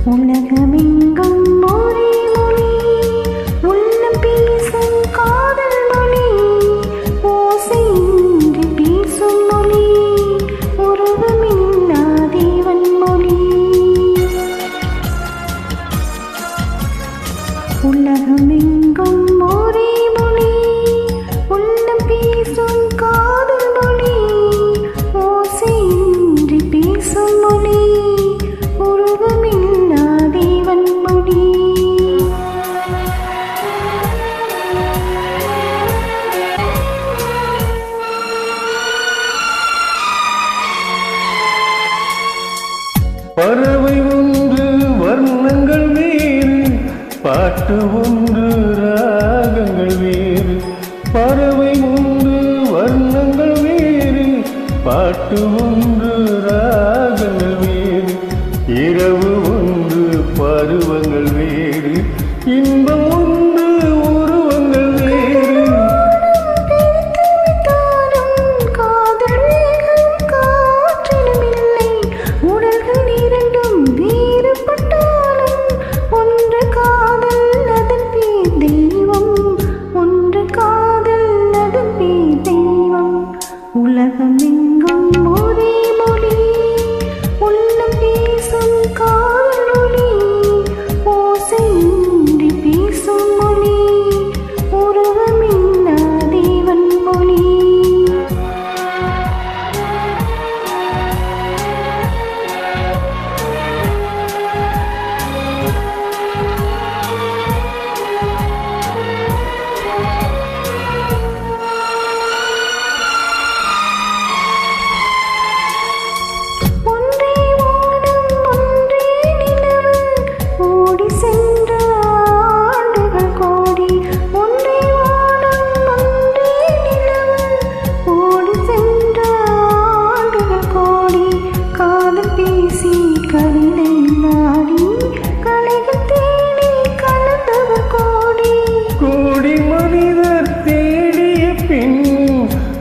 உலகமெங்கும் ஒரே மொழி, உள்ளம் பேசும் காதல் மொழி, ஓசையின்றி பேசும் மொழி, உருவமில்லா தேவன் மொழி. உலகமெங்கும் ஒரே மொழி, உள்ளம் பேசும் காதல் மொழி, ஓசையின்றி பேசும் மொழி, உருவமில்லா தேவன் மொழி. பறவை ஒன்று வர்ணங்கள் வேறு, பாட்டு ஒன்று ராகங்கள் வேறு. பறவை ஒன்று வர்ணங்கள் வேறு, பாட்டு ஒன்று ராகங்கள் வேறு. இரவு ஒன்று பருவங்கள் வேறு, இன்பம் ஒன்று உருவங்கள் வேறு. உலகமெங்கும் ஒரே மொழி, உள்ளம் பேசும் காதல் மொழி, ஓசையின்றி பேசும் மொழி, உருவமில்லா தேவன் மொழி. கோடி மனிதர் தேடிய பின்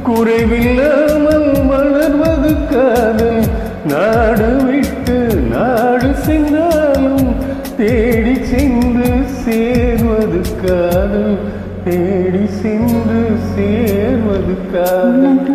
குறைவில்லாமல் வளர்வது காதல். நாடு விட்டு நாடு சென்றாலும் தேடி சென்று சேர்வது காதல். தேடி சென்று சேர்வது காதல்.